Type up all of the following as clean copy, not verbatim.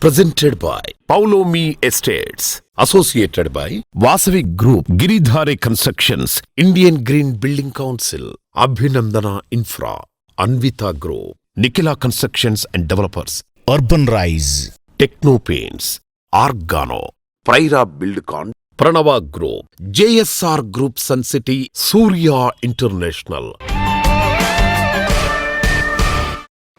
presented by Paulomi Estates, associated by Vasavi Group, Giridhare Constructions, Indian Green Building Council, Abhinandana Infra, Anvita Group, Nikila Constructions and Developers, Urban Rise, Techno Paints, Argano, Praira Buildcon, Pranava Group, JSR Group Sun City, Surya International.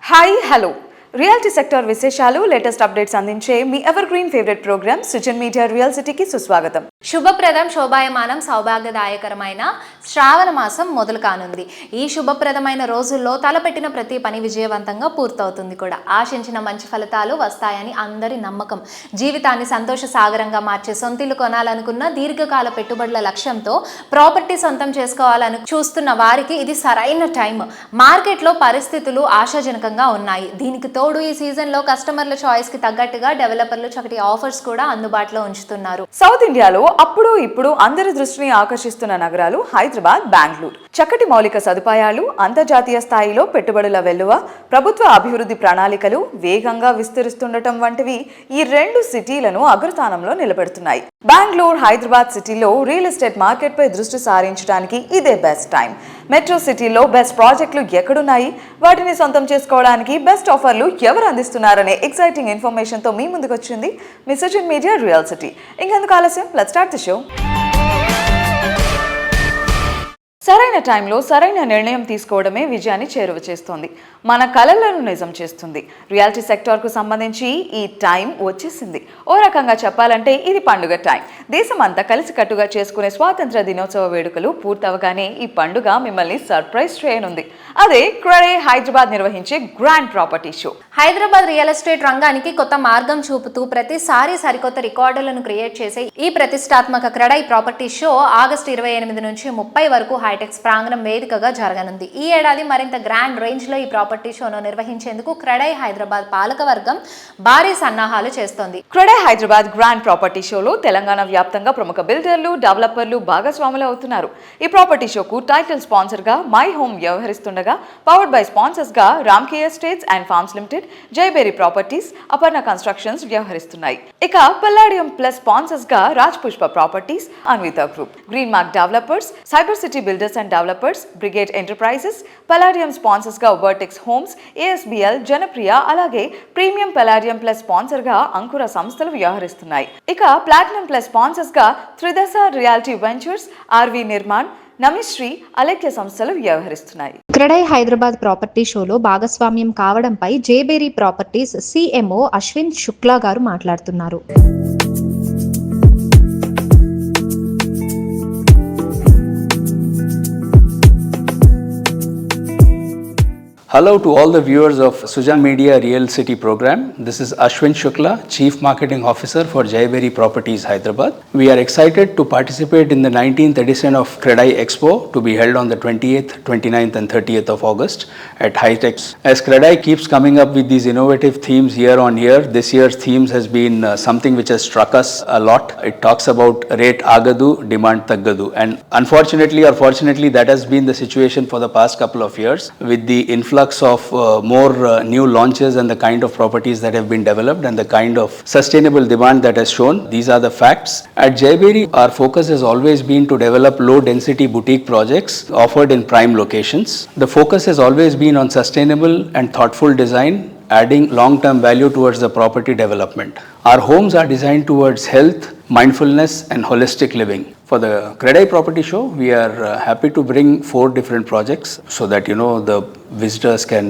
Hi hello reality sector విశేషాలు latest updates అందించే మీ evergreen favourite programme Sujan media real సిటీకి సుస్వాగతం. శుభప్రదం, శోభాయమానం, సౌభాగ్యదాయకరమైన శ్రావణ మాసం మొదలు కానుంది. ఈ శుభప్రదమైన రోజుల్లో తలపెట్టిన ప్రతి పని విజయవంతంగా పూర్తవుతుంది కూడా. ఆశించిన మంచి ఫలితాలు వస్తాయని అందరి నమ్మకం. జీవితాన్ని సంతోష సాగరంగా మార్చే సొంతిల్లు కొనాలనుకున్న దీర్ఘకాల పెట్టుబడుల లక్ష్యంతో ప్రాపర్టీ సొంతం చేసుకోవాలని చూస్తున్న వారికి ఇది సరైన టైం. మార్కెట్లో పరిస్థితులు ఆశాజనకంగా ఉన్నాయి. దీనికి తోడు ఈ సీజన్ లో కస్టమర్ల చాయిస్ కి తగ్గట్టుగా డెవలపర్లు చక్కటి ఆఫర్స్ కూడా అందుబాటులో ఉంచుతున్నారు. సౌత్ ఇండియాలో అప్పుడు ఇప్పుడు అందరి దృష్టిని ఆకర్షిస్తున్న నగరాలు హైదరాబాద్, బెంగళూరు. చక్కటి మౌలిక సదుపాయాలు, అంతర్జాతీయ స్థాయిలో పెట్టుబడుల వెల్లువ, ప్రభుత్వ అభివృద్ధి ప్రణాళికలు వేగంగా విస్తరిస్తుండటం వంటివి ఈ రెండు సిటీలను అగ్రస్థానంలో నిలబెడుతున్నాయి. బెంగళూరు, హైదరాబాద్ సిటీలో రియల్ ఎస్టేట్ మార్కెట్ పై దృష్టి సారించడానికి ఇదే బెస్ట్ టైం. మెట్రో సిటీలో బెస్ట్ ప్రాజెక్టులు ఎక్కడున్నాయి, వాటిని సొంతం చేసుకోవడానికి బెస్ట్ ఆఫర్లు ఎవరు అందిస్తున్నారనే ఎక్సైటింగ్ ఇన్ఫర్మేషన్ తో మీ ముందుకు వచ్చింది మీ సుజన్ మీడియా రియల్ సిటీ. ఇంకెందుకు ఆలస్యం, లెట్స్ స్టార్ట్ ది షో. సరైన టైంలో సరైన నిర్ణయం తీసుకోవడమే విజయాన్ని చేరువ చేస్తుంది, మన కలలను నిజం చేస్తుంది. రియాలిటీ సెక్టార్కు సంబంధించి ఈ టైం వచ్చేసింది. ఓ రకంగా చెప్పాలంటే ఇది పండుగ టైం. దేశమంతా కలిసికట్టుగా చేసుకునే స్వాతంత్ర దినోత్సవ వేడుకలు పూర్తవగానే ఈ పండుగ మిమ్మల్ని సర్ప్రైజ్ చేయనుంది. అదే క్రెడే హైదరాబాద్ నిర్వహించే grand property show. Hyderabad real estate రంగానికి కొత్త మార్గం చూపుతూ ప్రతిసారి సరికొత్త రికార్డులను క్రియేట్ చేసే ఈ ప్రతిష్టాత్మక క్రెడై ప్రాపర్టీ షో ఆగస్టు 28 నుంచి 30 వరకు హైటెక్స్ ప్రాంగణం వేదికగా జరగనుంది. ఈ ఏడాది మరింత గ్రాండ్ రేంజ్ లో ఈ ప్రాపర్టీ షోను నిర్వహించేందుకు క్రెడై హైదరాబాద్ పాలకవర్గం భారీ సన్నాహాలు చేస్తోంది. క్రెడై హైదరాబాద్ గ్రాండ్ ప్రాపర్టీ షోలో తెలంగాణ వ్యాప్తంగా ప్రముఖ బిల్డర్లు, డెవలపర్లు భాగస్వాములు అవుతున్నారు. ఈ ప్రాపర్టీ షోకు టైటిల్ స్పాన్సర్ గా మై హోమ్ వ్యవహరిస్తుండగా, పవర్డ్ బై స్పాన్సర్స్ గా Ramky estates and farms limited, Jayabheri properties, Aparna constructions వ్యవహరిస్తున్నాయి. ఇక పల్లాడియం ప్లస్ స్పాన్సర్స్ గా Raj Pushpa properties, Anvita group, green mark developers, cyber city builders and developers, brigade enterprises, palladium sponsors గా vertex homes, ASBL, Janapriya, అలాగే premium Palladium plus sponsor గా అంకుర సంస్థలు వ్యవహరిస్తున్నాయి. ఇక ప్లాటినం ప్లస్ స్పాన్సర్స్ గా Tridasa reality ventures, RV Nirman, Namishree, Alekhya సంస్థలు వ్యవహరిస్తున్నాయి. క్రెడై హైదరాబాద్ ప్రాపర్టీ షోలో భాగస్వామ్యం కావడంపై జేబేరీ ప్రాపర్టీస్ సిఎంఓ అశ్విన్ శుక్లా గారు మాట్లాడుతున్నారు. Hello to all the viewers of Sujan Media Real City program. This is Ashwin Shukla, Chief Marketing Officer for Jayberry Properties, Hyderabad. We are excited to participate in the 19th edition of Credai Expo to be held on the 28th, 29th and 30th of August at Hightex. As Credai keeps coming up with these innovative themes year on year, this year's themes has been something which has struck us a lot. It talks about rate agadu, demand taggadu. And unfortunately or fortunately, that has been the situation for the past couple of years with the influx of more new launches and the kind of properties that have been developed and the kind of sustainable demand that has shown. These are the facts. At Jayberry, our focus has always been to develop low density boutique projects offered in prime locations. The focus has always been on sustainable and thoughtful design, adding long-term value towards the property development. Our homes are designed towards health, mindfulness and holistic living. For the Credai Property Show, we are happy to bring 4 different projects so that the visitors can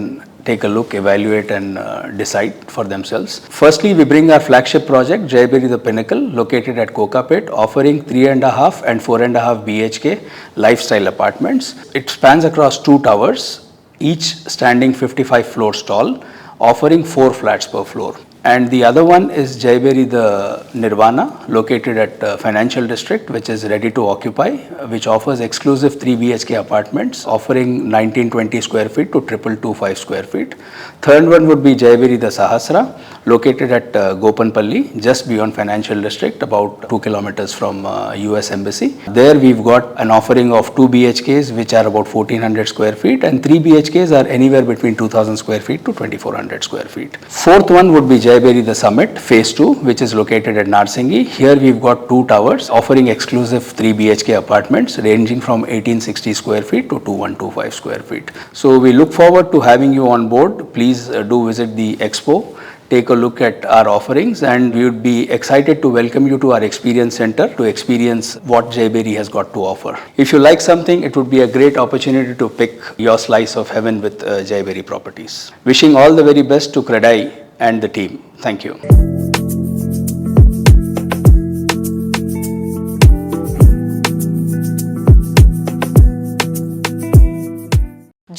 take a look, evaluate and decide for themselves. Firstly, we bring our flagship project, Jayberry The Pinnacle, located at Kokapet, offering 3.5 and 4.5 BHK lifestyle apartments. It spans across 2 towers, each standing 55 floors tall, offering 4 flats per floor. And the other one is Jayberry The Nirvana, located at Financial District, which is ready to occupy, which offers exclusive 3 BHK apartments, offering 1920 square feet to 2225 square feet. Third one would be Jayberry The Sahasra, located at Gopanpalli, just beyond Financial District, about 2 kilometers from US Embassy. There we've got an offering of 2 BHKs, which are about 1400 square feet, and 3 BHKs are anywhere between 2000 square feet to 2400 square feet. Fourth one would be Jayberry Jaiberry The Summit Phase 2, which is located at Narsingi. Here we've got 2 towers offering exclusive 3 BHK apartments ranging from 1860 square feet to 2125 square feet. So we look forward to having you on board. Please do visit the expo, take a look at our offerings, and we would be excited to welcome you to our experience center to experience what Jaiberry has got to offer. If you like something, it would be a great opportunity to pick your slice of heaven with Jaiberry Properties. Wishing all the very best to Credai and the team. Thank you.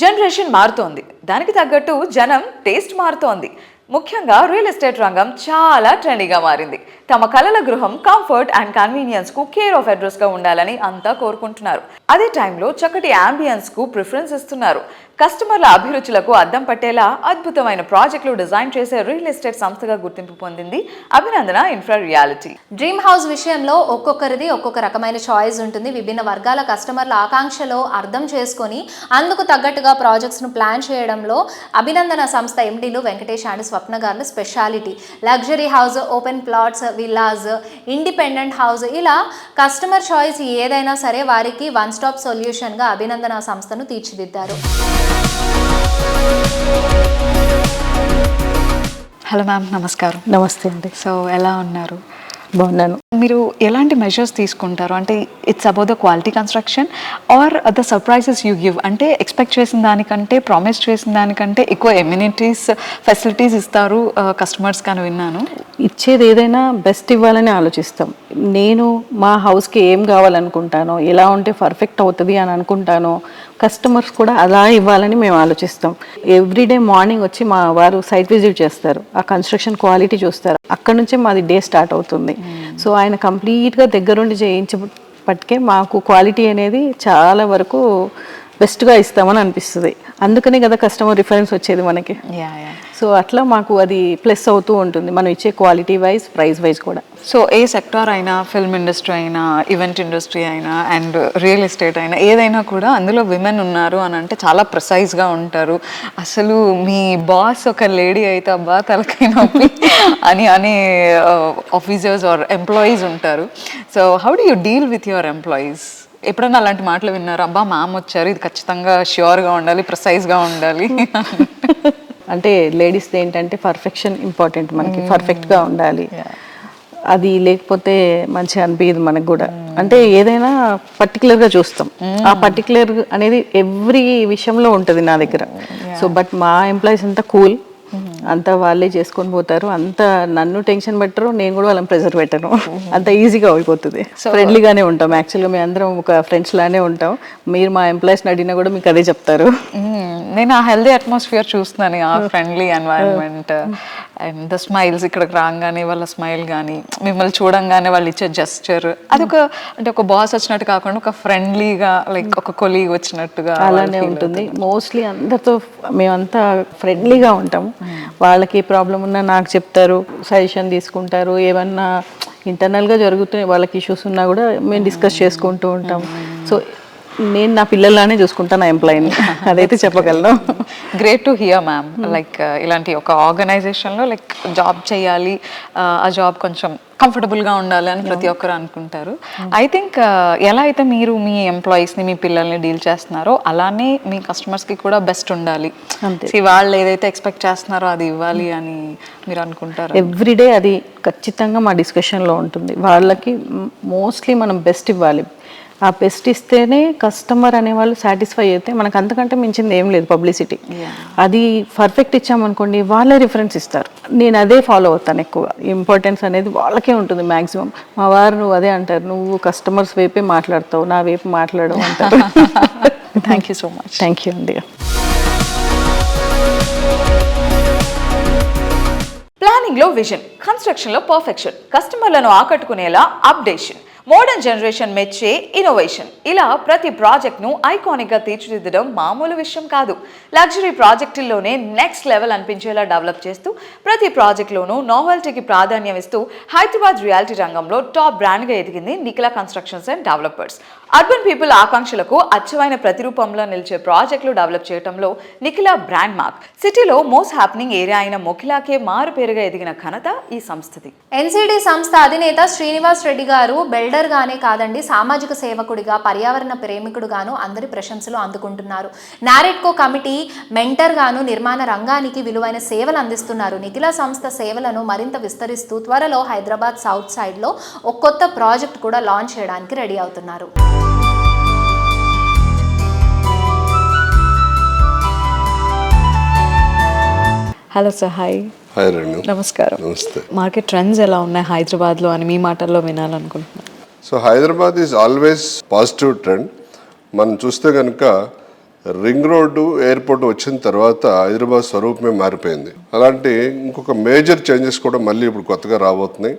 Generation మారుతోంది, దానికి తగ్గట్టు జనం taste మారుతోంది. ముఖ్యంగా real estate రంగం చాలా ట్రెండీగా మారింది. తమ కలల గృహం కంఫర్ట్ అండ్ కన్వీనియన్స్ కు కేర్ ఆఫ్ అడ్రస్ గా ఉండాలని అంతా కోరుకుంటున్నారు. అదే టైంలో చక్కటి అంబియన్స్ కు ప్రిఫరెన్స్ ఇస్తున్నారు. కస్టమర్ల అభిరుచులకు అద్దం పట్టేలా అద్భుతమైన ప్రాజెక్టులు డిజైన్ చేసే రియల్ ఎస్టేట్ సంస్థగా గుర్తింపు పొందింది అభినందన ఇన్ఫ్రా రియాలిటీ. డ్రీమ్ హౌస్ విషయంలో ఒక్కొక్కరిది ఒక్కొక్క రకమైన చాయిస్ ఉంటుంది. విభిన్న వర్గాల కస్టమర్ల ఆకాంక్షలో అర్థం చేసుకొని అందుకు తగ్గట్టుగా ప్రాజెక్ట్స్ను ప్లాన్ చేయడంలో అభినందన సంస్థ ఎండీలు వెంకటేష్ అండ్ స్వప్న గారు speciality. Luxury house, open plots, villas, independent house, ఇలా కస్టమర్ చాయిస్ ఏదైనా సరే వారికి వన్ స్టాప్ సొల్యూషన్గా అభినందన సంస్థను తీర్చిదిద్దారు. హలో మ్యామ్, నమస్కారం. నమస్తే అండి. సో ఎలా ఉన్నారు? బాగున్నాను. మీరు ఎలాంటి మెజర్స్ తీసుకుంటారు? అంటే it's about the quality construction or the surprises you give? అంటే ఎక్స్పెక్ట్ చేసిన దానికంటే, ప్రామిస్ చేసిన దానికంటే ఎక్కువ ఎమ్యూనిటీస్, ఫెసిలిటీస్ ఇస్తారు కస్టమర్స్ కానీ విన్నాను. ఇచ్చేది ఏదైనా బెస్ట్ ఇవ్వాలని ఆలోచిస్తాం. నేను మా హౌస్కి ఏం కావాలనుకుంటానో, ఎలా ఉంటే పర్ఫెక్ట్ అవుతుంది అని అనుకుంటానో, కస్టమర్స్ కూడా అలా ఇవ్వాలని మేము ఆలోచిస్తాం. ఎవ్రీడే మార్నింగ్ వచ్చి మా వారు సైట్ విజిట్ చేస్తారు, ఆ కన్స్ట్రక్షన్ క్వాలిటీ చూస్తారు. అక్కడ నుంచే మాది డే స్టార్ట్ అవుతుంది. సో ఆయన కంప్లీట్గా దగ్గరుండి చేయించబట్టికే మాకు క్వాలిటీ అనేది చాలా వరకు బెస్ట్గా ఇస్తామని అనిపిస్తుంది. అందుకనే కదా కస్టమర్ రిఫరెన్స్ వచ్చేది మనకి. సో అట్లా మాకు అది ప్లస్ అవుతూ ఉంటుంది, మనం ఇచ్చే క్వాలిటీ వైజ్, ప్రైస్ వైజ్ కూడా. సో ఏ సెక్టార్ అయినా, ఫిల్మ్ ఇండస్ట్రీ అయినా, ఈవెంట్ ఇండస్ట్రీ అయినా, అండ్ రియల్ ఎస్టేట్ అయినా, ఏదైనా కూడా అందులో విమెన్ ఉన్నారు అని అంటే చాలా ప్రిసైజ్గా ఉంటారు. అసలు మీ బాస్ ఒక లేడీ అయితే అబ్బా తలకాయ నొప్పి అని ఆఫీసర్స్ ఆర్ ఎంప్లాయీస్ ఉంటారు. So how do you deal with your employees? ఎప్పుడన్నా అలాంటి మాటలు విన్నారు? అబ్బా మ్యామ్ వచ్చారు, ఇది ఖచ్చితంగా ష్యూర్గా ఉండాలి, ప్రిసైజ్గా ఉండాలి. అంటే లేడీస్ది ఏంటంటే పర్ఫెక్షన్ ఇంపార్టెంట్, మనకి పర్ఫెక్ట్గా ఉండాలి. అది లేకపోతే మంచిగా అనిపించదు మనకు కూడా. అంటే ఏదైనా పర్టికులర్గా చూస్తాం, ఆ పర్టికులర్ అనేది ఎవ్రీ విషయంలో ఉంటుంది నా దగ్గర. సో బట్ మా ఎంప్లాయీస్ అంతా కూల్, అంతా వాళ్ళే చేసుకొని పోతారు. అంత నన్ను టెన్షన్ పెట్టరు, నేను కూడా వాళ్ళని ప్రెజర్ పెట్టను. అంత ఈజీగా అయిపోతుంది. ఫ్రెండ్లీగానే ఉంటాం. యాక్చువల్గా మేము అందరం ఒక ఫ్రెండ్స్ లానే ఉంటాం. మీరు మా ఎంప్లాయీస్ని అడిగినా కూడా మీకు అదే చెప్తారు. నేను ఆ హెల్దీ అట్మాస్ఫియర్ చూస్తున్నాను, ఆ friendly environment and the smiles. ఇక్కడికి రాగానే వాళ్ళ స్మైల్ కానీ, మిమ్మల్ని చూడంగానే వాళ్ళు ఇచ్చే జెస్చర్, అదొక అంటే ఒక బాస్ వచ్చినట్టు కాకుండా ఒక ఫ్రెండ్లీగా, లైక్ ఒక కొలీగ్ వచ్చినట్టుగా అలానే ఉంటుంది. మోస్ట్లీ అందరితో మేమంతా ఫ్రెండ్లీగా ఉంటాము. వాళ్ళకి ప్రాబ్లం ఉన్నా నాకు చెప్తారు, సజెషన్ తీసుకుంటారు. ఏమన్నా ఇంటర్నల్గా జరుగుతున్నాయి వాళ్ళకి ఇష్యూస్ ఉన్నా కూడా మేము డిస్కస్ చేసుకుంటూ ఉంటాం. సో నేను నా పిల్లల్లానే చూసుకుంటాను నా ఎంప్లాయీని, అదైతే చెప్పగలను. Great to hear ma'am. Like ఇలాంటి ఒక ఆర్గనైజేషన్లో లైక్ జాబ్ చేయాలి, ఆ జాబ్ కొంచెం కంఫర్టబుల్గా ఉండాలి అని ప్రతి ఒక్కరు అనుకుంటారు. ఐ థింక్ ఎలా అయితే మీరు మీ ఎంప్లాయీస్ని, మీ పిల్లల్ని డీల్ చేస్తున్నారో అలానే మీ కస్టమర్స్కి కూడా బెస్ట్ ఉండాలి. వాళ్ళు ఏదైతే ఎక్స్పెక్ట్ చేస్తున్నారో అది ఇవ్వాలి అని మీరు అనుకుంటారు. ఎవ్రీడే అది ఖచ్చితంగా మా డిస్కషన్లో ఉంటుంది. వాళ్ళకి మోస్ట్లీ మనం బెస్ట్ ఇవ్వాలి. ఆ బెస్ట్ ఇస్తేనే కస్టమర్ అనేవాళ్ళు సాటిస్ఫై అయితే మనకు అంతకంటే మించింది ఏం లేదు పబ్లిసిటీ. అది పర్ఫెక్ట్ ఇచ్చామనుకోండి, వాళ్ళే రిఫరెన్స్ ఇస్తారు. నేను అదే ఫాలో అవుతాను ఎక్కువ. ఇంపార్టెన్స్ అనేది వాళ్ళకే ఉంటుంది మ్యాక్సిమం. మా వారు నువ్వు అదే అంటారు, నువ్వు కస్టమర్స్ వైపే మాట్లాడతావు, నా వైపు మాట్లాడవు అంటారు. Thank you so much. Thank you అండి. ప్లానింగ్లో విజన్, కన్స్ట్రక్షన్లో పర్ఫెక్షన్, కస్టమర్లను ఆకట్టుకునేలా అప్డేషన్. మోడర్న్ జనరేషన్ మెచ్చే ఇన్నోవేషన్. ఇలా ప్రతి ప్రాజెక్ట్ను ఐకానిక్గా తీర్చిదిద్దడం మామూలు విషయం కాదు. లగ్జరీ ప్రాజెక్టుల్లోనే నెక్స్ట్ లెవెల్ అనిపించేలా డెవలప్ చేస్తూ ప్రతి ప్రాజెక్టులోనూ నోవెల్టీకి ప్రాధాన్యం ఇస్తూ హైదరాబాద్ రియాలిటీ రంగంలో టాప్ బ్రాండ్గా ఎదిగింది Nikhila constructions and developers. Urban people ఆకాంక్షలకు అచ్చమైన ప్రతిరూపంలో నిలిచే ప్రాజెక్టులు డెవలప్ చేయడంలో నిఖిల బ్రాండ్ మార్క్. సిటీలో మోస్ట్ హ్యాపెనింగ్ ఏరియా అయిన మొఖిలాకే మారు పేరుగా ఎదిగిన ఘనత ఈ సంస్థది. ఎన్సిడి సంస్థ అధినేత శ్రీనివాస్ రెడ్డి గారు బిల్డర్ గానే కాదండి, సామాజిక సేవకుడిగా, పర్యావరణ ప్రేమికుడుగాను అందరి ప్రశంసలు అందుకుంటున్నారు. నారెట్కో కమిటీ మెంటర్ గాను నిర్మాణ రంగానికి విలువైన సేవలు అందిస్తున్నారు. నిఖిల సంస్థ సేవలను మరింత విస్తరిస్తూ త్వరలో హైదరాబాద్ సౌత్ సైడ్ లో ఒక కొత్త ప్రాజెక్ట్ కూడా లాంచ్ చేయడానికి రెడీ అవుతున్నారు. Hello sir, hi. Hi Renu. నమస్కారం. నమస్తే. మార్కెట్ ట్రెండ్స్ ఎలా ఉన్నాయి హైదరాబాద్లో అని మీ మాటల్లో వినాలనుకుంటున్నాను. So Hyderabad is always positive trend. మనం చూస్తే కనుక రింగ్ రోడ్డు ఎయిర్పోర్ట్ వచ్చిన తర్వాత హైదరాబాద్ స్వరూపమే మారిపోయింది. అలాంటి ఇంకొక మేజర్ చేంజెస్ కూడా మళ్ళీ ఇప్పుడు కొత్తగా రాబోతున్నాయి.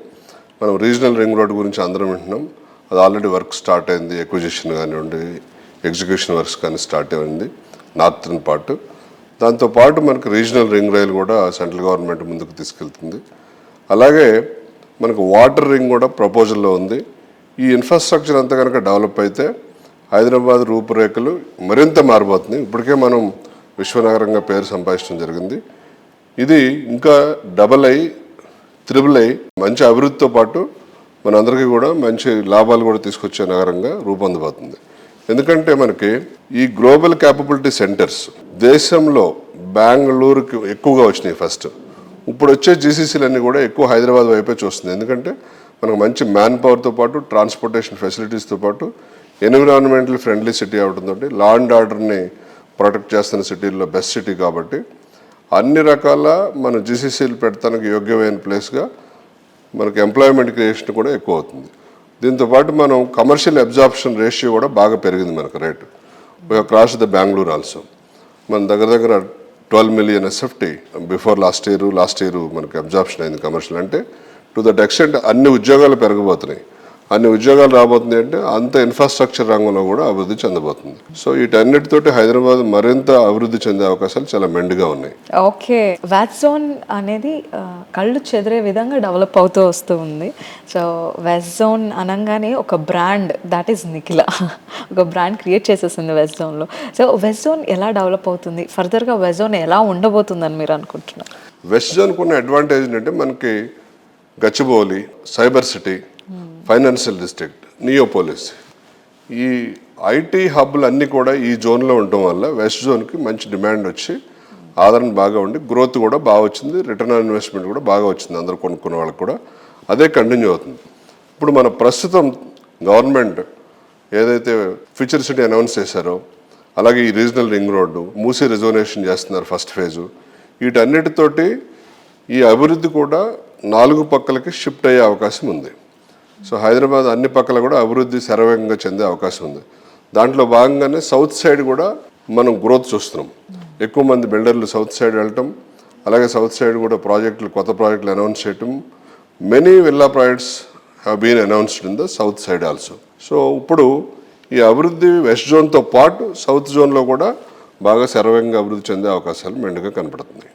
మనం రీజనల్ రింగ్ రోడ్ గురించి అందరం వింటున్నాం. అది ఆల్రెడీ వర్క్ స్టార్ట్ అయింది. ఎక్విజిషన్ కానివ్వండి, ఎగ్జిక్యూషన్ వర్క్స్ కానీ స్టార్ట్ అయింది నార్థన్ పార్ట్. దాంతోపాటు మనకు రీజనల్ రింగ్ రైల్ కూడా సెంట్రల్ గవర్నమెంట్ ముందుకు తీసుకెళ్తుంది. అలాగే మనకు వాటర్ రింగ్ కూడా ప్రపోజల్లో ఉంది. ఈ ఇన్ఫ్రాస్ట్రక్చర్ అంతా కనుక డెవలప్ అయితే హైదరాబాద్ రూపురేఖలు మరింత మారిపోతుంది. ఇప్పటికే మనం విశ్వనగరంగా పేరు సంపాదించడం జరిగింది. ఇది ఇంకా డబల్ అయి త్రిబుల్ అయి మంచి అభివృద్ధితో పాటు మనందరికీ కూడా మంచి లాభాలు కూడా తీసుకొచ్చే నగరంగా రూపొందబోతుంది. ఎందుకంటే మనకి ఈ గ్లోబల్ క్యాపబిలిటీ సెంటర్స్ దేశంలో బెంగళూరుకి ఎక్కువగా వచ్చినాయి ఫస్ట్. ఇప్పుడు వచ్చే జీసీసీలన్నీ కూడా ఎక్కువ హైదరాబాద్ వైపే చూస్తుంది. ఎందుకంటే మనకు మంచి మ్యాన్ పవర్తో పాటు ట్రాన్స్పోర్టేషన్ ఫెసిలిటీస్తో పాటు ఎన్విరాన్మెంటల్ ఫ్రెండ్లీ సిటీ అవడంతో లా అండ్ ఆర్డర్ని ప్రొటెక్ట్ చేస్తున్న సిటీల్లో బెస్ట్ సిటీ కాబట్టి అన్ని రకాల మన జీసీసీలు పెడతానికి యోగ్యమైన ప్లేస్గా మనకు ఎంప్లాయ్మెంట్ క్రియేషన్ కూడా ఎక్కువ అవుతుంది. దీంతోపాటు మనం కమర్షియల్ అబ్జార్ప్షన్ రేషియో కూడా బాగా పెరిగింది మనకు rate. Cross the Bengaluru also మన దగ్గర 12 million SFT before last year మనకి అబ్జార్ప్షన్ అయింది కమర్షియల్. అంటే టు దట్ ఎక్స్టెంట్ అన్ని ఉద్యోగాలు పెరగబోతున్నాయి. అన్ని ఉద్యోగాలు రాబోతుంది అంటే అంత ఇన్ఫ్రాస్ట్రక్చర్ రంగంలో కూడా అభివృద్ధి చెందబోతుంది. సో వీటన్నిటితోటి హైదరాబాద్ మరింత అభివృద్ధి చెందే అవకాశాలు చాలా మెండుగా ఉన్నాయి. ఓకే, వెస్ట్ జోన్ అనేది కళ్ళు చెదిరే విధంగా డెవలప్ అవుతూ వస్తూ ఉంది. సో వెస్ట్ జోన్ అనగానే ఒక బ్రాండ్, దాట్ ఈస్ నిఖిల, ఒక బ్రాండ్ క్రియేట్ చేసేసింది వెస్ట్ జోన్లో. సో వెస్ట్ జోన్ ఎలా డెవలప్ అవుతుంది, ఫర్దర్గా వెస్ట్ జోన్ ఎలా ఉండబోతుందని మీరు అనుకుంటున్నారు? వెస్ట్ జోన్కు ఉన్న అడ్వాంటేజ్ ఏంటంటే మనకి Gachibowli, cyber city, financial district, Neopolis, ఈ ఐటీ హబ్లు అన్నీ కూడా ఈ జోన్లో ఉండటం వల్ల వెస్ట్ జోన్కి మంచి డిమాండ్ వచ్చి ఆదరణ బాగా ఉండి గ్రోత్ కూడా బాగా వచ్చింది. రిటర్న్ ఆన్ ఇన్వెస్ట్మెంట్ కూడా బాగా వచ్చింది అందరూ కొనుక్కున్న వాళ్ళకి కూడా. అదే కంటిన్యూ అవుతుంది. ఇప్పుడు మన ప్రస్తుతం గవర్నమెంట్ ఏదైతే ఫ్యూచర్ సిటీ అనౌన్స్ చేశారో, అలాగే ఈ regional ring road, Musi reservation చేస్తున్నారు ఫస్ట్ ఫేజు, వీటన్నిటితోటి ఈ అభివృద్ధి కూడా 4 పక్కలకి షిఫ్ట్ అయ్యే అవకాశం ఉంది. సో హైదరాబాద్ అన్ని పక్కల కూడా అభివృద్ధి శరవేగంగా చెందే అవకాశం ఉంది. దాంట్లో భాగంగానే సౌత్ సైడ్ కూడా మనం గ్రోత్ చూస్తున్నాం. ఎక్కువ మంది బిల్డర్లు సౌత్ సైడ్ వెళ్ళటం, అలాగే సౌత్ సైడ్ కూడా కొత్త ప్రాజెక్టులు అనౌన్స్ చేయటం. Many villa projects have been announced in the south side also. So ఇప్పుడు ఈ అభివృద్ధి వెస్ట్ జోన్తో పాటు సౌత్ జోన్లో కూడా బాగా శరవేగంగా అభివృద్ధి చెందే అవకాశాలు మెండుగా కనపడుతున్నాయి.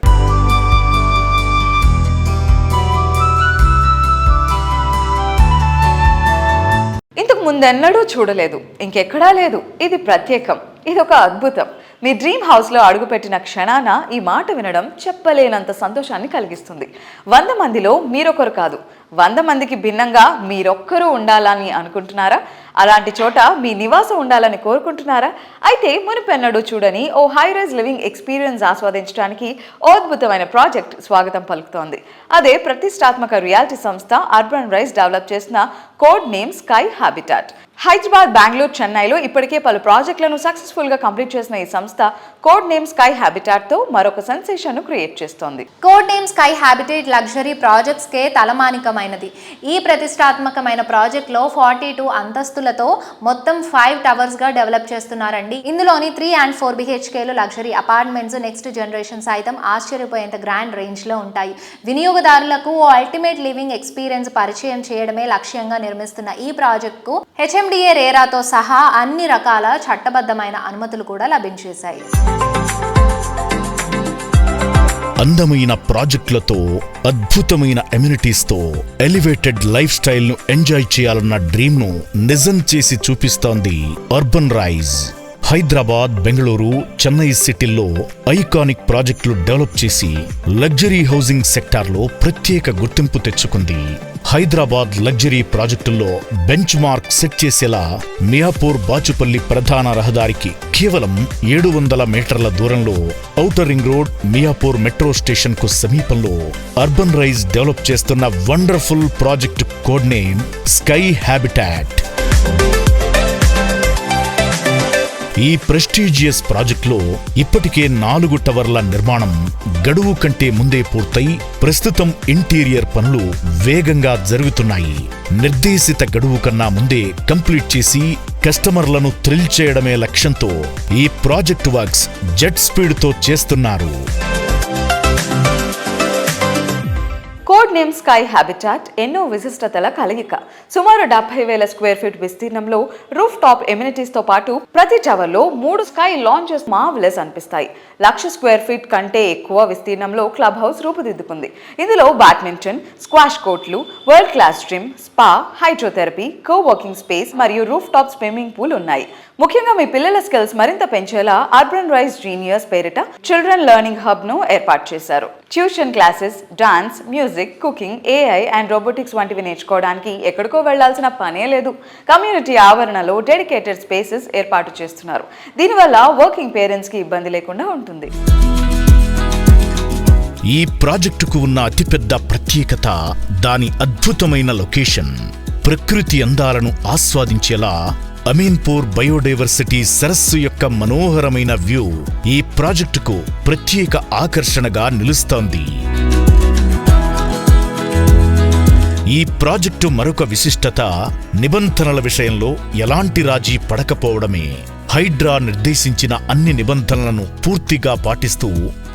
ఇంతకు ముందెన్నడూ చూడలేదు, ఇంకెక్కడా లేదు. ఇది ప్రత్యేకం, ఇది ఒక అద్భుతం. మీ డ్రీమ్ హౌస్లో అడుగుపెట్టిన క్షణాన ఈ మాట వినడం చెప్పలేనంత సంతోషాన్ని కలిగిస్తుంది. 100 మందిలో మీరొకరు కాదు, 100 మందికి భిన్నంగా మీరొక్కరు ఉండాలని అనుకుంటున్నారా? అలాంటి చోట మీ నివాసం ఉండాలని కోరుకుంటున్నారా? అయితే మునుపెన్నడూ చూడని ఓ హై రైజ్ లివింగ్ ఎక్స్పీరియన్స్ ఆస్వాదించడానికి ఓ అద్భుతమైన ప్రాజెక్ట్ స్వాగతం పలుకుతోంది. అదే ప్రతిష్టాత్మక రియాలిటీ సంస్థ అర్బన్ రైజ్ డెవలప్ చేసిన code name sky habitat. Hyderabad, Bengaluru, చెన్నైలో ఇప్పటికే పలు ప్రాజెక్టులను సక్సెస్ఫుల్గా కంప్లీట్ చేసిన ఈ సంస్థ కోడ్ నేమ్ స్కై హ్యాబిటాట్తో మరొక సెన్సేషన్ను క్రియేట్ చేస్తోంది. Code name sky habitat luxury ప్రాజెక్ట్స్కే తలమానికమైనది. ఈ ప్రతిష్టాత్మకమైన ప్రాజెక్ట్లో 42 అంతస్తులతో మొత్తం 5 టవర్స్గా డెవలప్ చేస్తున్నారండి. ఇందులోని 3 and 4 BHKలు లగ్జరీ అపార్ట్మెంట్స్ నెక్స్ట్ జనరేషన్ సైతం ఆశ్చర్యపోయేంత గ్రాండ్ రేంజ్లో ఉంటాయి. వినియోగదారులకు ఓ అల్టిమేట్ లివింగ్ ఎక్స్పీరియన్స్ పరిచయం చేయడమే లక్ష్యంగా నిర్మిస్తున్న ఈ ప్రాజెక్టుకు HMDA రేరాతో సహా అన్ని రకాల చట్టబద్ధమైన అనుమతులు కూడా లభించేశాయి. అందమైన ప్రాజెక్టులతో, అద్భుతమైన ఎమ్యూనిటీస్తో ఎలివేటెడ్ లైఫ్ స్టైల్ ను ఎంజాయ్ చేయాలన్న డ్రీమ్ ను నిజం చేసి చూపిస్తోంది అర్బన్ రైజ్. హైదరాబాద్, బెంగళూరు, చెన్నై సిటీల్లో ఐకానిక్ ప్రాజెక్టులు డెవలప్ చేసి లగ్జరీ హౌసింగ్ సెక్టార్లో ప్రత్యేక గుర్తింపు తెచ్చుకుంది. హైదరాబాద్ లగ్జరీ ప్రాజెక్టుల్లో బెంచ్ మార్క్ సెట్ చేసేలా మియాపూర్ బాచుపల్లి ప్రధాన రహదారికి కేవలం 700 మీటర్ల దూరంలో outer ring road, Miyapur metro station కు సమీపంలో అర్బన్ రైజ్ డెవలప్ చేస్తున్న wonderful project code name sky habitat. ఈ ప్రెస్టీజియస్ ప్రాజెక్టులో ఇప్పటికే 4 టవర్ల నిర్మాణం గడువు కంటే ముందే పూర్తయి ప్రస్తుతం ఇంటీరియర్ పనులు వేగంగా జరుగుతున్నాయి. నిర్దేశిత గడువు కన్నా ముందే కంప్లీట్ చేసి కస్టమర్లను థ్రిల్ చేయడమే లక్ష్యంతో ఈ ప్రాజెక్ట్ వర్క్స్ జెట్ స్పీడ్తో చేస్తున్నారు. కోడ్ నేమ్ స్కై హ్యాబిటాట్ ఎన్నో విశిష్టతల కలయిక. సుమారు 70,000 స్క్వేర్ ఫీట్ విస్తీర్ణంలో రూఫ్ టాప్ ఎమ్యూనిటీస్తో పాటు ప్రతి టవర్లో 3 స్కై లాంచెస్ మార్వెలస్ అనిపిస్తాయి. 1,00,000 స్క్వేర్ ఫీట్ కంటే ఎక్కువ విస్తీర్ణంలో క్లబ్ హౌస్ రూపుదిద్దుకుంది. ఇందులో బ్యాడ్మింటన్, స్క్వాష్ కోర్టులు, world class gym, spa, hydrotherapy, coworking space మరియు రూఫ్ టాప్ స్విమ్మింగ్ పూల్ ఉన్నాయి. ముఖ్యంగా మీ పిల్లల స్కిల్స్ మరింత పెంచేలా అర్బన్ రైజ్ జీనియస్ పేరిట చిల్డ్రన్ లెర్నింగ్ హబ్ ను ఏర్పాటు చేశారు. Tuition classes, dance, music, cooking, AI and robotics వంటివి నేర్చుకోవడానికి ఎక్కడికో వెళ్లాల్సిన పనే లేదు. కమ్యూనిటీ ఆవరణలో డెడికేటెడ్ స్పేసెస్ ఏర్పాటు చేస్తున్నారు. దీనివల్ల వర్కింగ్ పేరెంట్స్ కి ఇబ్బంది లేకుండా ఉంటుంది. ఈ ప్రాజెక్టుకు ఉన్న అతిపెద్ద ప్రత్యేకత దాని అద్భుతమైన లొకేషన్. ప్రకృతి అందాలను ఆస్వాదించేలా అమీన్పూర్ బయోడైవర్సిటీ సరస్సు యొక్క మనోహరమైన వ్యూ ఈ ప్రాజెక్టుకు ప్రత్యేక ఆకర్షణగా నిలుస్తోంది. ఈ ప్రాజెక్టు మరొక విశిష్టత నిబంధనల విషయంలో ఎలాంటి రాజీ పడకపోవడమే. హైడ్రా నిర్దేశించిన అన్ని నిబంధనలను పూర్తిగా పాటిస్తూ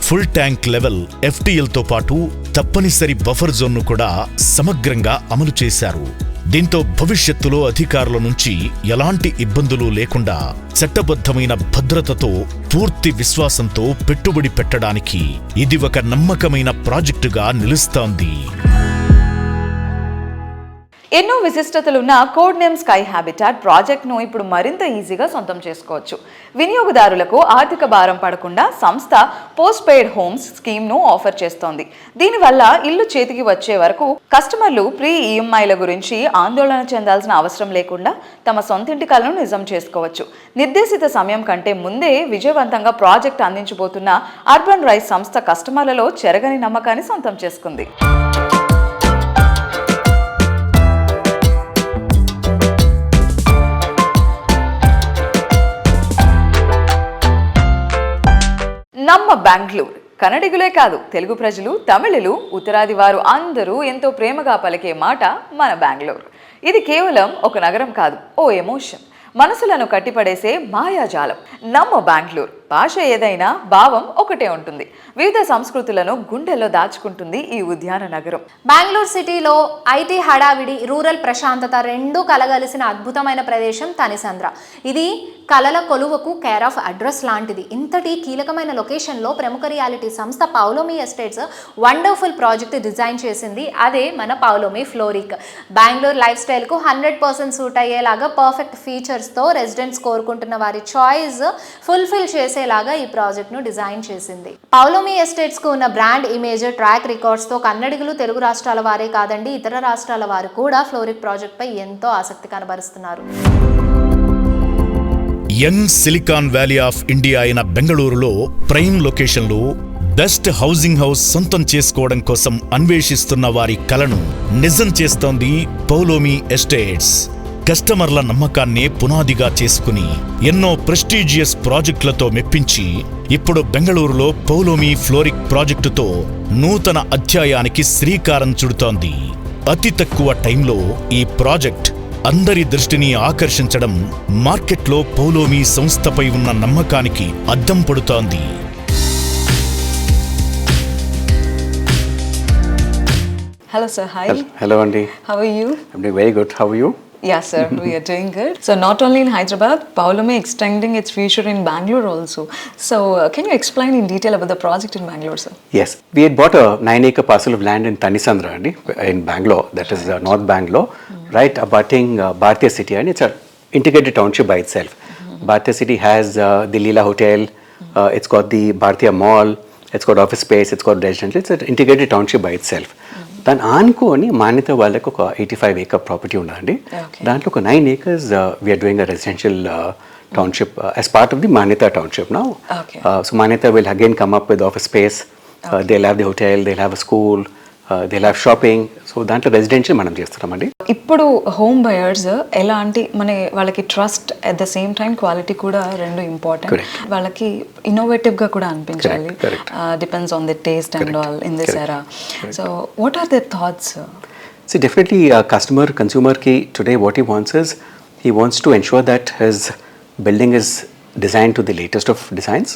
ఫుల్ ట్యాంక్ లెవెల్ FTLతో పాటు తప్పనిసరి బఫర్ జోన్ను కూడా సమగ్రంగా అమలు చేశారు. దీంతో భవిష్యత్తులో అధికారుల నుంచి ఎలాంటి ఇబ్బందులు లేకుండా చట్టబద్ధమైన భద్రతతో పూర్తి విశ్వాసంతో పెట్టుబడి పెట్టడానికి ఇది ఒక నమ్మకమైన ప్రాజెక్టుగా నిలుస్తోంది. ఎన్నో విశిష్టతలున్న కోడ్ నేమ్ స్కై హ్యాబిటాట్ ప్రాజెక్ట్ను ఇప్పుడు మరింత ఈజీగా సొంతం చేసుకోవచ్చు. వినియోగదారులకు ఆర్థిక భారం పడకుండా సంస్థ పోస్ట్ పెయిడ్ హోమ్స్ స్కీమ్ను ఆఫర్ చేస్తోంది. దీనివల్ల ఇల్లు చేతికి వచ్చే వరకు కస్టమర్లు ప్రీ EMIల గురించి ఆందోళన చెందాల్సిన అవసరం లేకుండా తమ సొంతింటి కలను నిజం చేసుకోవచ్చు. నిర్దేశిత సమయం కంటే ముందే విజయవంతంగా ప్రాజెక్ట్ అందించబోతున్న అర్బన్ రైజ్ సంస్థ కస్టమర్లలో చెరగని నమ్మకాన్ని సొంతం చేసుకుంది. నమ్మ బెంగళూరు కన్నడిగులే కాదు, తెలుగు ప్రజలు, తమిళులు, ఉత్తరాది వారు అందరూ ఎంతో ప్రేమగా పలికే మాట మన బెంగళూరు. ఇది కేవలం ఒక నగరం కాదు, ఓ ఎమోషన్. మనసులను కట్టిపడేసే మాయాజాలం. నమ్మ బెంగళూరు. భాష ఏదైనా భావం ఒకటే ఉంటుంది. వివిధ సంస్కృతులను గుండెల్లో దాచుకుంటుంది ఈ ఉద్యాన నగరం. బెంగళూరు సిటీలో ఐటీ హడావిడి, రూరల్ ప్రశాంతత రెండూ కలగలిసిన అద్భుతమైన ప్రదేశం తనిసంద్ర. ఇది కలల కొలువకు కేర్ ఆఫ్ అడ్రస్ లాంటిది. ఇంతటి కీలకమైన లొకేషన్లో ప్రముఖ రియాలిటీ సంస్థ Paulomi estates wonderful project design చేసింది. అదే మన పౌలోమి ఫ్లోరిక్. బెంగళూరు లైఫ్ స్టైల్కు 100% సూట్ అయ్యేలాగా పర్ఫెక్ట్ ఫీచర్స్తో రెసిడెంట్స్ కోరుకుంటున్న వారి చాయిస్ ఫుల్ఫిల్ చేసేలాగా ఈ ప్రాజెక్ట్ను డిజైన్ చేసింది. పౌలోమి ఎస్టేట్స్కు ఉన్న బ్రాండ్ ఇమేజ్, ట్రాక్ రికార్డ్స్తో కన్నడిగులు, తెలుగు రాష్ట్రాల వారే కాదండి, ఇతర రాష్ట్రాల వారు కూడా ఫ్లోరిక్ ప్రాజెక్ట్పై ఎంతో ఆసక్తి కనబరుస్తున్నారు. Young Silicon Valley of India అయిన బెంగళూరులో ప్రైమ్ లొకేషన్లో బెస్ట్ హౌసింగ్ హౌస్ సొంతం చేసుకోవడం కోసం అన్వేషిస్తున్న వారి కలను నిజం చేస్తోంది పౌలోమి ఎస్టేట్స్. కస్టమర్ల నమ్మకాన్నే పునాదిగా చేసుకుని ఎన్నో ప్రెస్టీజియస్ ప్రాజెక్టులతో మెప్పించి ఇప్పుడు బెంగళూరులో పౌలోమి ఫ్లోరిక్ ప్రాజెక్టుతో నూతన అధ్యాయానికి శ్రీకారం చుడుతోంది. అతి తక్కువ టైంలో ఈ ప్రాజెక్ట్ అందరి దృష్టిని ఆకర్షించడం మార్కెట్లో పౌలోమి సంస్థపై ఉన్న నమ్మకానికి అద్దం పడుతోంది. Hello sir, hi. Hello Andy. How are you? I'm doing very good. How are you? Yeah sir, we are doing good. So not only in Hyderabad, Pavlomi extending its future in Bangalore also. So can you explain in detail about the project in Bangalore, sir? Yes, we had bought a 9-acre parcel of land in Tanisandra Andy, in Bangalore, that is North Bangalore, right abutting Bhartiya City, and it's an integrated township by itself. Bhartiya City has the Leela Hotel, it's got the Bhartiya Mall, it's got office space, it's got residential, it's an integrated township by itself. దాన్ని ఆనుకొని మాన్యత వాళ్ళకి ఒక 85-acre property ఉన్నదండి. దాంట్లో ఒక 9 acres we are doing a residential township as part of the Manyata township now. So Manyata will again come up with office space, they will have the hotel, they will have a school, they will have shopping. So దాంట్లో residential మనం చేస్తున్నామండి. ఇప్పుడు home buyers ఎలాంటి వాళ్ళకి trust at the same time quality కూడా రెండు important. వాళ్ళకి innovative గా కూడా అనిపించాలి. Depends on the taste and all in this era. So what are the thoughts? So definitely consumer ki today what he wants is he wants to ensure that his building is designed to the latest of designs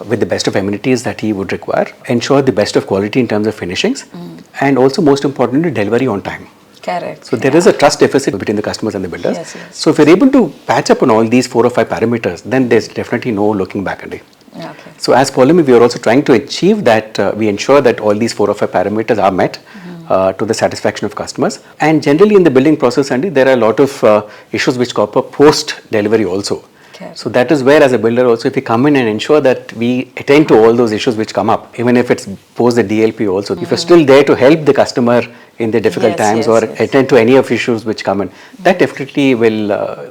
with the best of amenities that he would require, ensure the best of quality in terms of finishings, and also most importantly delivery on time. Correct. So there is a trust deficit between the customers and the builders. Yes, yes. So if we're able to patch up on all these 4 or 5 parameters, then there's definitely no looking back Andy. Okay. So as Pavlomi, we are also trying to achieve that we ensure that all these 4 or 5 parameters are met to the satisfaction of customers. And generally in the building process, Andy, there are a lot of issues which crop up post delivery also. Okay. So that is where as a builder also, if we come in and ensure that we attend to all those issues which come up, even if it's post the DLP also, if you're still there to help the customer in the difficult times or attend to any of issues which come in, that definitely will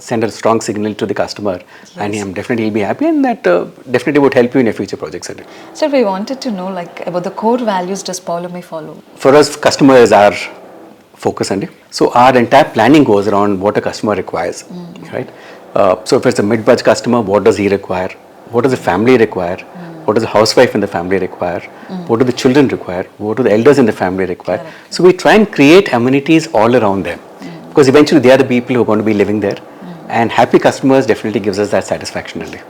send a strong signal to the customer, and I'm definitely will be happy, and that definitely would help you in your future projects. So we wanted to know about the core values does Pavlomi follow? For us, customers are focus Andy. So our entire planning goes around what a customer requires, right? So if it's a mid-budget customer, what does he require? What does the family require? What does the housewife in the family require? What do the children require? What do the elders in the family require? So we try and create amenities all around them, because eventually they are the people who are going to be living there, and happy customers definitely gives us that satisfaction Andy.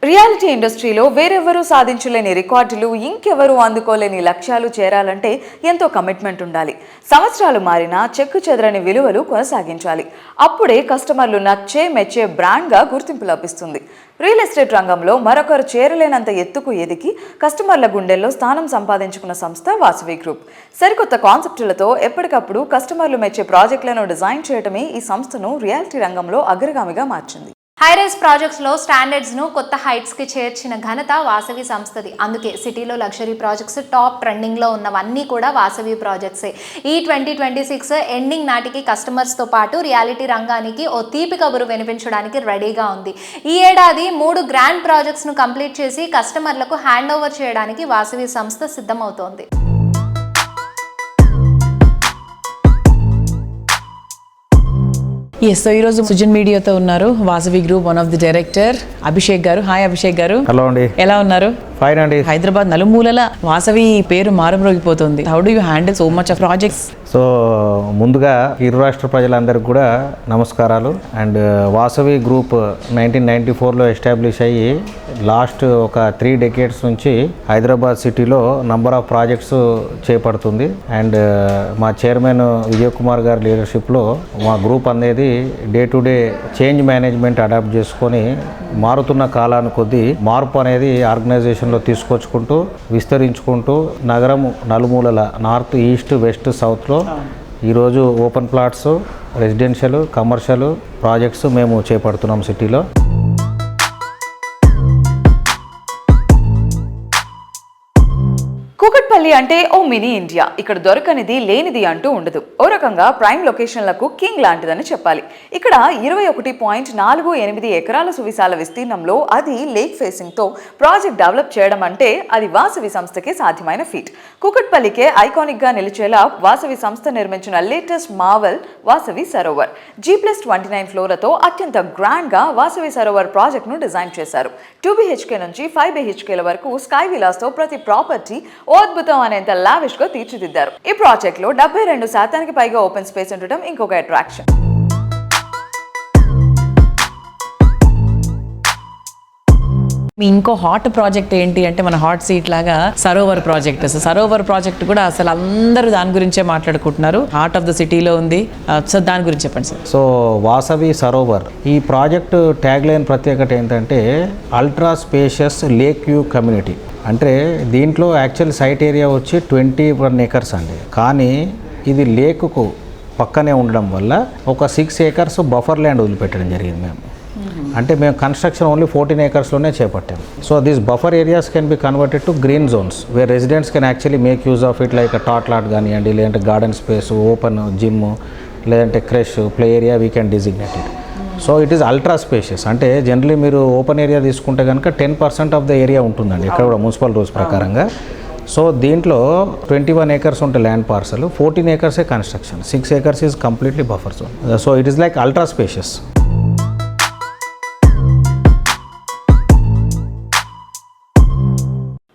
Reality ఇండస్ట్రీలో వేరెవరూ సాధించలేని రికార్డులు, ఇంకెవరూ అందుకోలేని లక్ష్యాలు చేరాలంటే ఎంతో commitment ఉండాలి. సంవత్సరాలు మారినా చెక్కు చెదరని విలువలు కొనసాగించాలి. అప్పుడే కస్టమర్లు నచ్చే మెచ్చే బ్రాండ్గా గుర్తింపు లభిస్తుంది. రియల్ ఎస్టేట్ రంగంలో మరొకరు చేరలేనంత ఎత్తుకు ఎదిగి కస్టమర్ల గుండెల్లో స్థానం సంపాదించుకున్న సంస్థ వాసవి గ్రూప్. సరికొత్త కాన్సెప్టులతో ఎప్పటికప్పుడు కస్టమర్లు మెచ్చే ప్రాజెక్టులను డిజైన్ చేయడమే ఈ సంస్థను రియాలిటీ రంగంలో అగ్రగామిగా మార్చింది. హైరైజ్ ప్రాజెక్ట్స్లో స్టాండర్డ్స్ను కొత్త హైట్స్కి చేర్చిన ఘనత వాసవి సంస్థది. అందుకే సిటీలో లగ్జరీ ప్రాజెక్ట్స్ టాప్ ట్రెండింగ్లో ఉన్నవన్నీ కూడా వాసవి ప్రాజెక్ట్సే. ఈ 2026 ఎండింగ్ నాటికి కస్టమర్స్తో పాటు రియాలిటీ రంగానికి ఓ తీపి కబురు వినిపించడానికి రెడీగా ఉంది. ఈ ఏడాది 3 గ్రాండ్ ప్రాజెక్ట్స్ను కంప్లీట్ చేసి కస్టమర్లకు హ్యాండ్ ఓవర్ చేయడానికి వాసవి సంస్థ సిద్ధమవుతోంది. ఎస్, ఈరోజు సుజన్ మీడియాతో ఉన్నారు Vasavi group one of the director Abhishek గారు. హాయ్ అభిషేక్ గారు. హలో అండి. ఎలా ఉన్నారు? ఫైన్ అండి. హైదరాబాద్ నలుమూలల వాసవి పేరు మారుమ్రోగిపోతుంది. How do you handle so much of projects? So ముందుగా ఇరు రాష్ట్ర ప్రజలందరికీ కూడా నమస్కారాలు. అండ్ వాసవి గ్రూప్ 1994లో ఎస్టాబ్లిష్ అయ్యి లాస్ట్ ఒక 3 decades నుంచి హైదరాబాద్ సిటీలో నంబర్ ఆఫ్ ప్రాజెక్ట్స్ చేపడుతుంది. అండ్ మా చైర్మన్ విజయ్ కుమార్ గారి లీడర్షిప్లో మా గ్రూప్ అనేది day to day change management adopt చేసుకొని మారుతున్న కాలాన్ని కొద్దీ మార్పు అనేది ఆర్గనైజేషన్లో తీసుకొచ్చుకుంటూ విస్తరించుకుంటూ నగరం నలుమూలల నార్త్, ఈస్ట్, వెస్ట్, సౌత్లో ఈరోజు open plots, residential, commercial projects మేము చేపడుతున్నాం సిటీలో. కూకట్పల్లి కూకట్పల్లి అంటే ఓ మినీ ఇండియా. ఇక్కడ దొరకనిది లేనిది అంటూ ఉండదు. ఓ రకంగా ప్రైమ్ లొకేషన్లకు కింగ్ లాంటిదని చెప్పాలి. ఇక్కడ 21.48 ఎకరాల సువిశాల విస్తీర్ణంలో అది లేక్ ఫేసింగ్ తో ప్రాజెక్ట్ డెవలప్ చేయడం అంటే అది వాసవి సంస్థకి సాధ్యమైన ఫీట్. కూకట్పల్లికే ఐకానిక్ గా నిలిచేలా వాసవి సంస్థ నిర్మించిన latest Marvel Vasavi Sarovar. G+29 ఫ్లోర్లతో అత్యంత గ్రాండ్ గా వాసవి సరోవర్ ప్రాజెక్ట్ ను డిజైన్ చేశారు. 2 BHK నుంచి 5 BHKల వరకు స్కై విలాస్ తో ప్రతి ప్రాపర్టీ ఓ అద్భుతం అనేంత లావిష్ గా తీర్చిదిద్దారు. ఈ ప్రాజెక్ట్ లో 72% పైగా ఓపెన్ స్పేస్ ఉండటం ఇంకొక అట్రాక్షన్. మీ ఇంకో హాట్ ప్రాజెక్ట్ ఏంటి అంటే మన హాట్ సీట్ లాగా సరోవర్ ప్రాజెక్ట్. సరోవర్ ప్రాజెక్ట్ కూడా అసలు అందరూ దాని గురించే మాట్లాడుకుంటున్నారు. హార్ట్ ఆఫ్ ద సిటీలో ఉంది. సో దాని గురించి చెప్పండి సార్. సో వాసవి సరోవర్ ఈ ప్రాజెక్టు ట్యాగ్ లైన్ ప్రత్యేకత ఏంటంటే ultra spacious lake view community. అంటే దీంట్లో యాక్చువల్ సైట్ ఏరియా వచ్చి 21 acres అండి. కానీ ఇది లేకుకు పక్కనే ఉండడం వల్ల ఒక 6 acres బఫర్ ల్యాండ్ వదిలిపెట్టడం జరిగింది మేము. అంటే మేము కన్స్ట్రక్షన్ ఓన్లీ 14 acresలోనే చేపట్టాము. So these buffer areas can be converted to green zones where residents can actually make use of it like tot lot కానివ్వండి, లేదంటే గార్డెన్ స్పేస్, ఓపెన్ జిమ్, లేదంటే creche, play area we can designate it. So it is ultra spacious. అంటే generally మీరు open area తీసుకుంటే కనుక 10% of the area ఉంటుందండి ఇక్కడ కూడా మున్సిపల్ రూల్స్ ప్రకారంగా. సో దీంట్లో 21 acres ఉంటే land parcel, 14 acres construction, 6 acres is completely buffer zone. So it is like ultra spacious.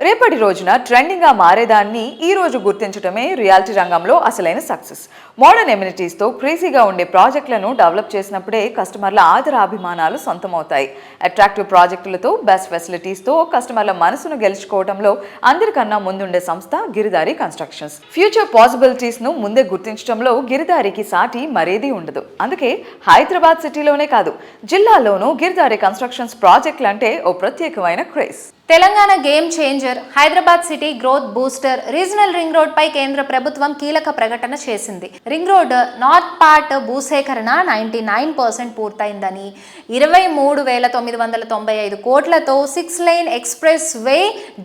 రేపటి రోజున ట్రెండింగ్ గా మారేదాన్ని ఈ రోజు గుర్తించడమే రియాలిటీ రంగంలో అసలైన సక్సెస్. మోడర్న్ ఎమ్యూనిటీస్ తో క్రేజీగా ఉండే ప్రాజెక్టులను డెవలప్ చేసినప్పుడే కస్టమర్ల ఆదరాభిమానాలు సొంతమవుతాయి. అట్రాక్టివ్ ప్రాజెక్టులతో బెస్ట్ ఫెసిలిటీస్ తో కస్టమర్ల మనసును గెలుచుకోవడంలో అందరికన్నా ముందుండే సంస్థ గిరిదారి కన్స్ట్రక్షన్స్. ఫ్యూచర్ పాసిబిలిటీస్ ను ముందే గుర్తించడంలో గిరిదారికి సాటి మరేదీ ఉండదు. అందుకే హైదరాబాద్ సిటీలోనే కాదు జిల్లాలోనూ గిరిదారి కన్స్ట్రక్షన్స్ ప్రాజెక్టులు అంటే ఓ ప్రత్యేకమైన craze. Telangana game changer, Hyderabad city growth booster, regional ring road పై కేంద్ర ప్రభుత్వం కీలక ప్రకటన చేసింది. రింగ్ రోడ్ నార్త్ పార్ట్ భూసేకరణ 99% పూర్తయిందని, 23,995 కోట్లతో 6 lane ఎక్స్ప్రెస్ వే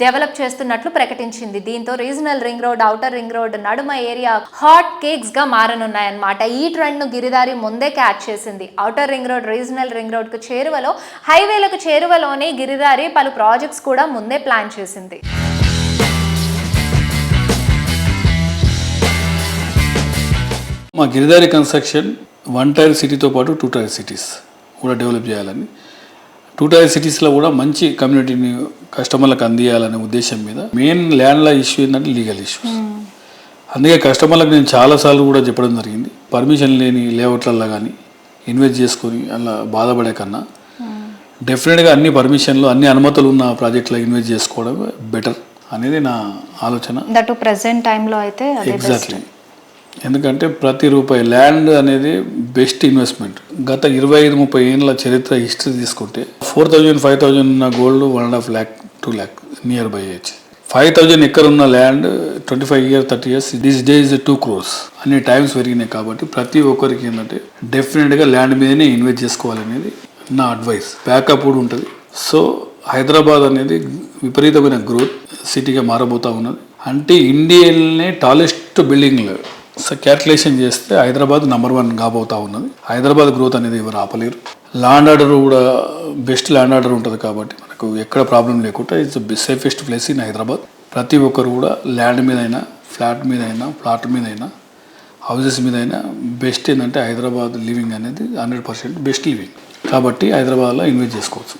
డెవలప్ చేస్తున్నట్లు ప్రకటించింది. దీంతో regional ring road, outer ring road నడుమ ఏరియా హాట్ కేక్స్ గా మారనున్నాయన్నమాట. ఈ ట్రెండ్ ను గిరిదారి ముందే క్యాచ్ చేసింది. Outer ring road, regional ring road కు చేరువలో, హైవేలకు చేరువలోనే గిరిదారి పలు ప్రాజెక్ట్స్ కూడా ముందే ప్లాన్ చేసింది. మా గిరిదారి కన్స్ట్రక్షన్ 1 tier సిటీతో పాటు 2 tier సిటీస్ కూడా డెవలప్ చేయాలని, 2 tier సిటీస్లో కూడా మంచి కమ్యూనిటీని కస్టమర్లకు అందియాలనే ఉద్దేశం మీద మెయిన్ ల్యాండ్ల ఇష్యూ ఏంటంటే లీగల్ ఇష్యూస్. అందుకే కస్టమర్లకు నేను చాలాసార్లు కూడా చెప్పడం జరిగింది, పర్మిషన్ లేని లేఅవుట్లలో కానీ ఇన్వెస్ట్ చేసుకొని అలా బాధపడే కన్నా డెఫినెట్గా అన్ని పర్మిషన్లు, అన్ని అనుమతులు ఉన్న ప్రాజెక్టులో ఇన్వెస్ట్ చేసుకోవడం బెటర్ అనేది నా ఆలోచన. దట్ ప్రెసెంట్ టైంలో అయితే ఎగ్జాక్ట్లీ. ఎందుకంటే ప్రతి రూపాయి ల్యాండ్ అనేది బెస్ట్ ఇన్వెస్ట్మెంట్. గత 25-30 ఏళ్ళ చరిత్ర హిస్టరీ తీసుకుంటే 4,000, 5,000 ఉన్న gold 1.5 lakh, 2 lakh nearby అయ్యచ్చు. 5,000 ఎక్కడ ఉన్న land 25 years, 30 years this days 2 crores అన్ని టైమ్స్ పెరిగినాయి. కాబట్టి ప్రతి ఒక్కరికి ఏంటంటే డెఫినెట్గా ల్యాండ్ మీదనే ఇన్వెస్ట్ చేసుకోవాలనేది నా అడ్వైస్. బ్యాకప్ కూడా ఉంటుంది. సో హైదరాబాద్ అనేది విపరీతమైన గ్రోత్ సిటీగా మారబోతూ ఉన్నది. అంటే ఇండియాలోనే టాలెస్ట్ బిల్డింగ్లు క్యాల్కులేషన్ చేస్తే హైదరాబాద్ నెంబర్ 1 కాబోతా ఉన్నది. హైదరాబాద్ గ్రోత్ అనేది ఎవరు ఆపలేరు. ల్యాండ్ ఆర్డర్ కూడా బెస్ట్ ల్యాండ్ ఆర్డర్ ఉంటుంది కాబట్టి మనకు ఎక్కడ ప్రాబ్లం లేకుండా it's safest place in Hyderabad. ప్రతి ఒక్కరు కూడా ల్యాండ్ మీద అయినా, ఫ్లాట్ మీద అయినా, ప్లాట్ మీద అయినా, హౌసెస్ మీద అయినా బెస్ట్ ఏంటంటే హైదరాబాద్ లివింగ్ అనేది 100% బెస్ట్ లివింగ్. కాబట్టి హైదరాబాద్లో ఇన్వెస్ట్ చేసుకోవచ్చు.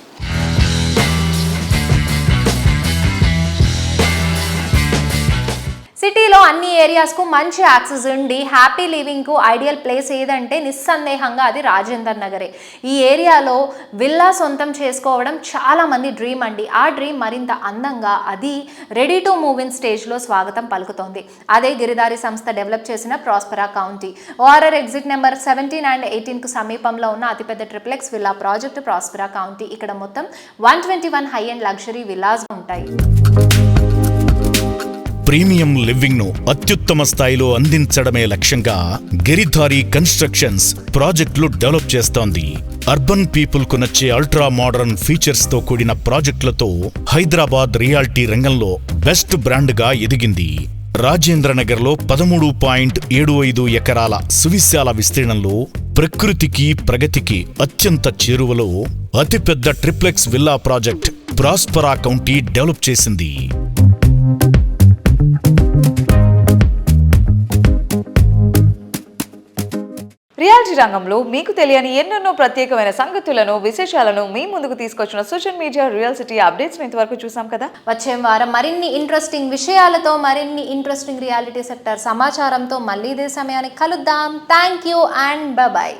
సిటీలో అన్ని ఏరియాస్కు మంచి యాక్సెస్ ఉండి హ్యాపీ లివింగ్కు ఐడియల్ ప్లేస్ ఏదంటే నిస్సందేహంగా అది రాజేందర్ నగరే. ఈ ఏరియాలో విల్లా సొంతం చేసుకోవడం చాలామంది డ్రీమ్ అండి. ఆ డ్రీమ్ మరింత అందంగా అది రెడీ టు మూవ్ ఇన్ స్టేజ్లో స్వాగతం పలుకుతోంది. అదే గిరిదారి సంస్థ డెవలప్ చేసిన Prospera county. ORR exit number 17 and 18కు సమీపంలో ఉన్న అతిపెద్ద triplex villa project Prospera county. ఇక్కడ మొత్తం 121 హై అండ్ లగ్జరీ విల్లాస్ ఉంటాయి. ప్రీమియం లివింగ్ ను అత్యుత్తమ స్థాయిలో అందించడమే లక్ష్యంగా గిరిధారి కన్స్ట్రక్షన్స్ ప్రాజెక్టులు డెవలప్ చేస్తోంది. అర్బన్ పీపుల్ కు నచ్చే అల్ట్రా మోడర్న్ ఫీచర్స్ తో కూడిన ప్రాజెక్టులతో హైదరాబాద్ రియాలిటీ రంగంలో బెస్ట్ బ్రాండ్ గా ఎదిగింది. రాజేంద్రనగర్లో 13.75 ఎకరాల సువిశాల విస్తీర్ణంలో ప్రకృతికి ప్రగతికి అత్యంత చేరువలో అతిపెద్ద triplex villa project ప్రాస్పరా county develop చేసింది. రియాలిటీ రంగంలో మీకు తెలియని ఎన్నెన్నో ప్రత్యేకమైన సంగతులను విశేషాలను మీ ముందుకు తీసుకొచ్చిన social media real city updates ఇంతవరకు చూసాం కదా. వచ్చే వారం మరిన్ని ఇంట్రెస్టింగ్ విషయాలతో మరిన్ని ఇంట్రెస్టింగ్ రియాలిటీ సెక్టర్ సమాచారంతో మళ్ళీ ఇదే సమయానికి కలుద్దాం. Thank you and bye.